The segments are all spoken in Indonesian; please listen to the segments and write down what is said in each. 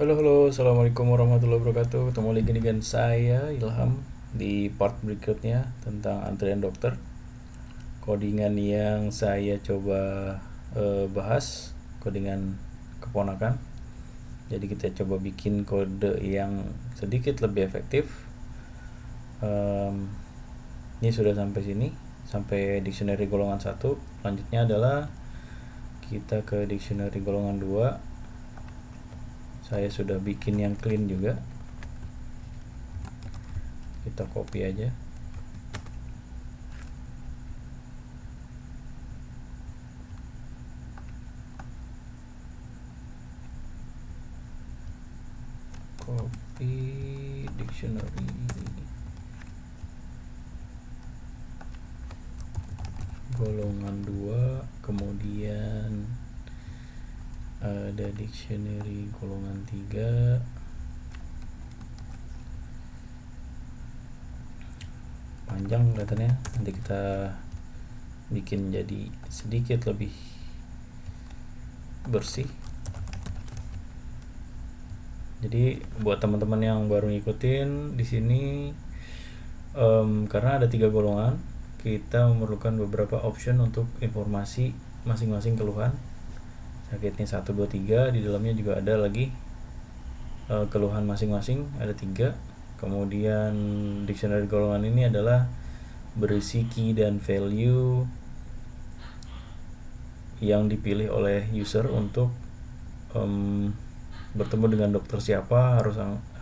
Halo, halo, assalamualaikum warahmatullahi wabarakatuh. Ketemu lagi dengan saya Ilham di part berikutnya tentang antrian dokter. Codingan yang saya coba bahas, codingan keponakan. Jadi kita coba bikin kode yang sedikit lebih efektif. Ini sudah sampai sini, sampai dictionary golongan 1. Selanjutnya adalah kita ke dictionary golongan 2. Saya sudah bikin yang clean juga. Kita copy aja. Copy dictionary golongan 2, kemudian ada dictionary golongan 3, panjang kelihatannya. Nanti kita bikin jadi sedikit lebih bersih. Jadi buat teman-teman yang baru ngikutin di sini, karena ada 3 golongan, kita memerlukan beberapa option untuk informasi masing-masing keluhan. Sakitnya 1, 2, 3, di dalamnya juga ada lagi keluhan masing-masing, ada 3. Kemudian dictionary golongan ini adalah berisi key dan value yang dipilih oleh user untuk bertemu dengan dokter siapa,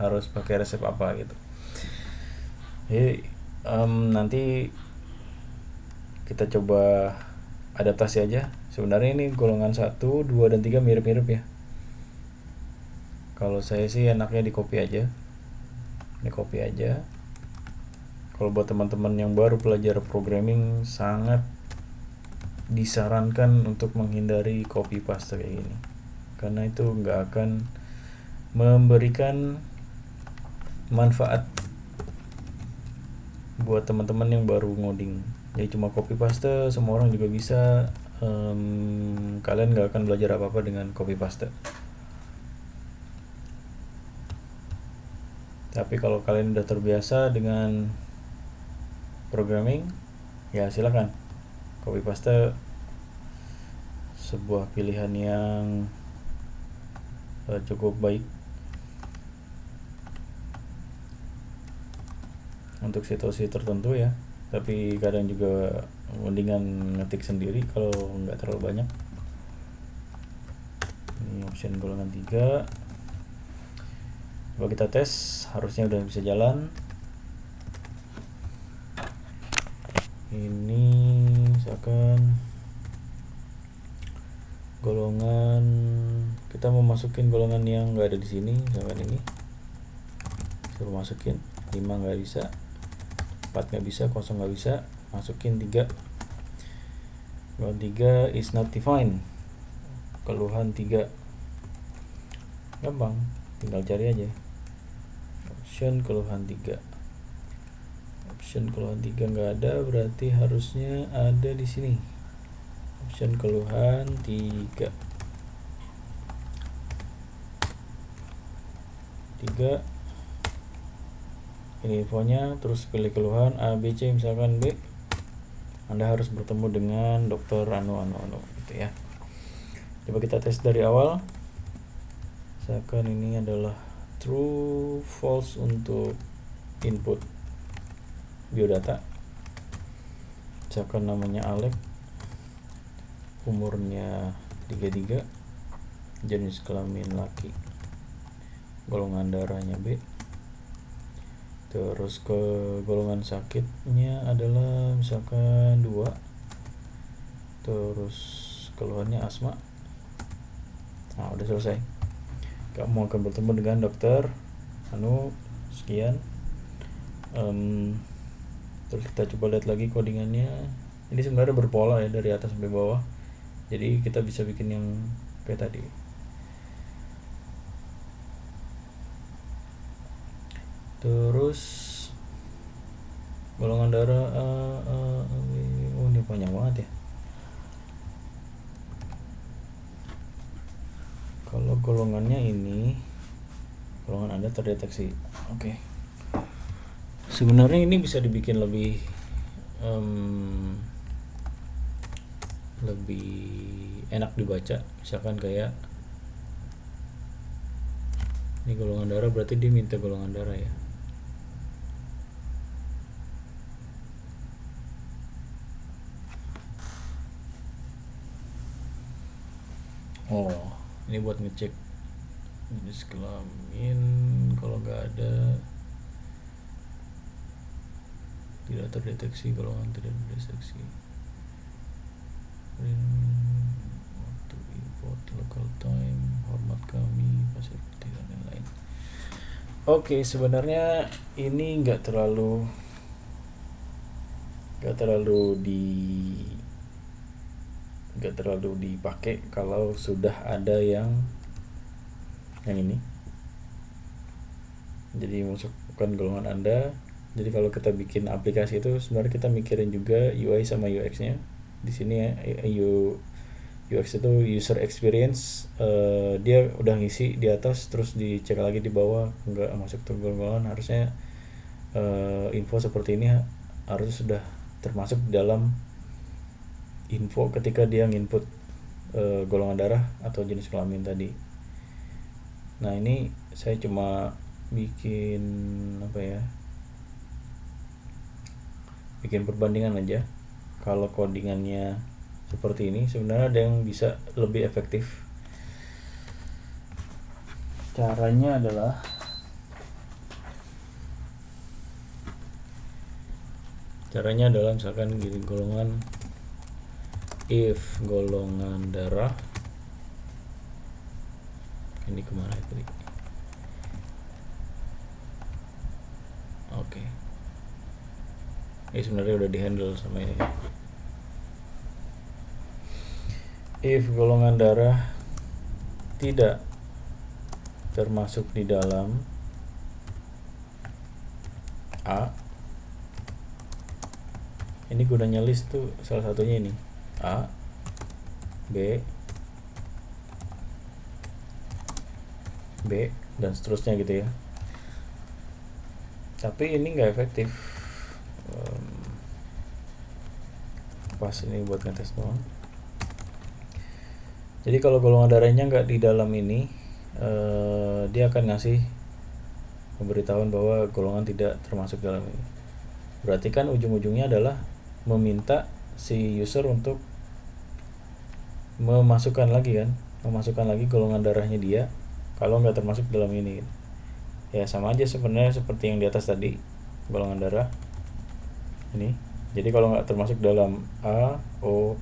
harus pakai resep apa gitu. Jadi nanti kita coba adaptasi aja. Sebenarnya ini golongan 1, 2, dan 3 mirip-mirip ya. Kalau saya sih enaknya di copy aja. Ini copy aja. Kalau buat teman-teman yang baru belajar programming, sangat disarankan untuk menghindari copy paste kayak gini, karena itu nggak akan memberikan manfaat buat teman-teman yang baru ngoding. Jadi cuma copy paste, semua orang juga bisa. Kalian nggak akan belajar apa-apa dengan copy paste. Tapi kalau kalian udah terbiasa dengan programming, ya silakan. Copy paste sebuah pilihan yang cukup baik untuk situasi tertentu ya. Tapi kadang juga mendingan ngetik sendiri kalau nggak terlalu banyak. Ini option golongan 3. Coba kita tes, harusnya udah bisa jalan. Ini misalkan golongan, kita mau masukin golongan yang nggak ada di sini, misalkan ini suruh masukin 5 nggak bisa, 4 nggak bisa, 0 nggak bisa, masukin 3. Golongan 3 is not defined, keluhan 3. Gampang, tinggal cari aja option keluhan 3. Option keluhan 3 nggak ada, berarti harusnya ada di sini. Option keluhan 3. Ini infonya, terus pilih keluhan A, B, C, misalkan B. Anda harus bertemu dengan dokter anu gitu ya. Coba kita tes dari awal. Misalkan ini adalah true false untuk input biodata. Misalkan namanya Alex, umurnya 33, jenis kelamin laki, golongan darahnya B. Terus ke golongan sakitnya adalah misalkan 2. Terus keluhannya asma. Nah, udah selesai. Kamu akan bertemu dengan dokter sekian. Terus kita coba lihat lagi codingannya. Ini sebenarnya berpola ya, dari atas sampai bawah. Jadi kita bisa bikin yang kayak tadi. Terus golongan darah ini panjang banget ya. Kalau golongannya ini golongan Anda terdeteksi. Oke. Sebenarnya ini bisa dibikin lebih enak dibaca, misalkan kayak ini golongan darah, berarti dia minta golongan darah ya. Oh, ini buat ngecek jenis kelamin. Kalau nggak ada, tidak terdeteksi, golongan tidak terdeteksi. Waktu import, local time, hormat kami, pasir putih dan lain-lain. Oke, sebenarnya ini nggak terlalu dipakai kalau sudah ada yang ini. Jadi masukkan golongan Anda. Jadi kalau kita bikin aplikasi itu sebenarnya kita mikirin juga UI sama UX-nya. Di sini ya, UX itu user experience, dia udah ngisi di atas, terus dicek lagi di bawah nggak masuk golongan. Harusnya info seperti ini harus sudah termasuk dalam info ketika dia nginput golongan darah atau jenis kelamin tadi. Nah, ini saya cuma bikin bikin perbandingan aja. Kalau codingannya seperti ini, sebenarnya ada yang bisa lebih efektif. Caranya adalah misalkan gini, golongan if golongan darah ini kemana tadi? Oke. Ini sebenarnya udah dihandle sama ini. If golongan darah tidak termasuk di dalam A, ini gunanya list tuh salah satunya ini A, B, dan seterusnya gitu ya. Tapi ini nggak efektif. Pas ini buat ngetes doang. Jadi kalau golongan darahnya nggak di dalam ini, dia akan ngasih pemberitahuan bahwa golongan tidak termasuk dalam ini. Berarti kan ujung-ujungnya adalah meminta si user untuk memasukkan lagi golongan darahnya dia kalau nggak termasuk dalam ini. Ya sama aja sebenarnya seperti yang di atas tadi, golongan darah ini. Jadi kalau nggak termasuk dalam A, O,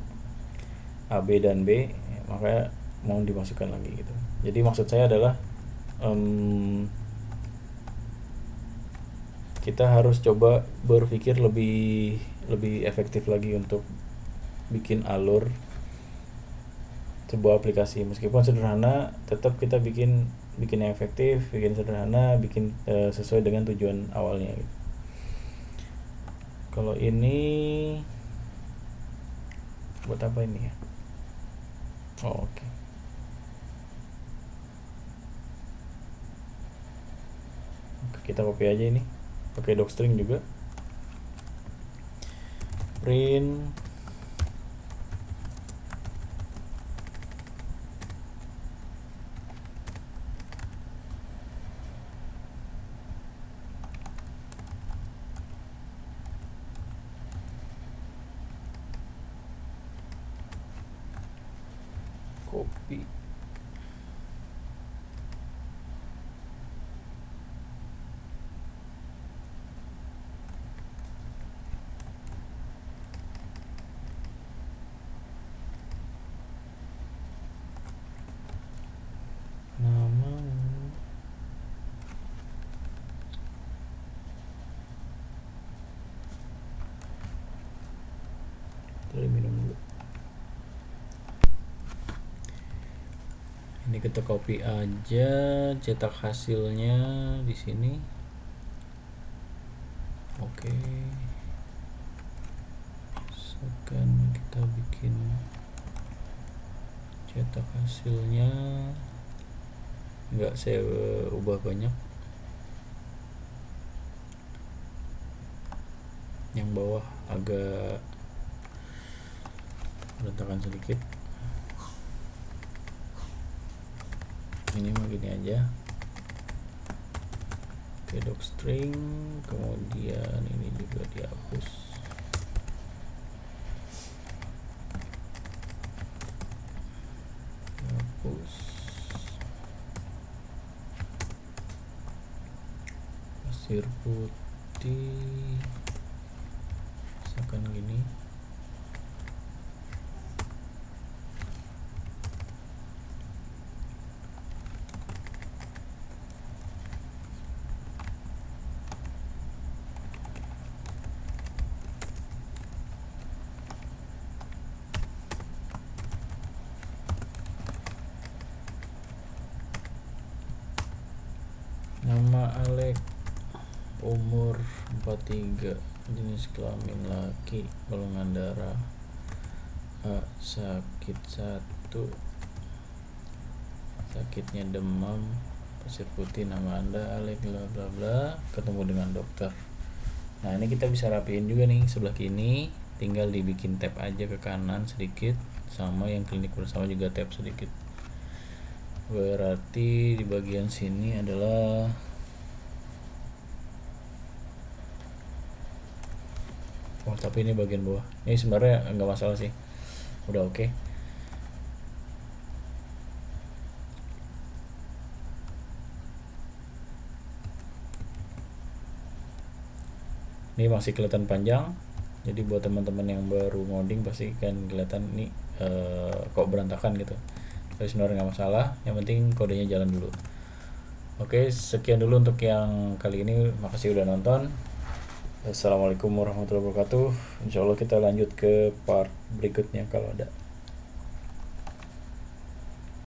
AB dan B, makanya mau dimasukkan lagi gitu. Jadi maksud saya adalah kita harus coba berpikir lebih efektif lagi untuk bikin alur sebuah aplikasi. Meskipun sederhana, tetap kita bikin yang efektif, bikin sederhana, bikin sesuai dengan tujuan awalnya gitu. Kalau ini buat apa ini ya? Oke. Kita copy aja ini, pakai docstring juga. Print copy. Nama dari minum dulu. Ini kita copy aja, cetak hasilnya di sini. Oke. Misalkan kita bikin cetak hasilnya nggak saya ubah banyak. Yang bawah agak berantakan sedikit. Ini mah gini aja. Oke, docstring, kemudian ini juga dihapus. Pasir putih misalkan gini. Nama Alek, umur 43, jenis kelamin laki, golongan darah A, sakit 1, sakitnya demam, pasir putih, nama Anda Alek, bla bla bla, ketemu dengan dokter. Nah, ini kita bisa rapiin juga nih sebelah kini, tinggal dibikin tab aja ke kanan sedikit, sama yang klinik bersama juga tab sedikit. Berarti di bagian sini adalah tapi ini bagian bawah. Ini sebenarnya nggak masalah sih, udah oke. Ini masih kelihatan panjang, jadi buat teman-teman yang baru ngoding pasti kan kelihatan ini kok berantakan gitu. Tapi sebenarnya nggak masalah, yang penting kodenya jalan dulu. Oke, sekian dulu untuk yang kali ini. Makasih udah nonton. Assalamualaikum warahmatullahi wabarakatuh. Insyaallah kita lanjut ke part berikutnya kalau ada.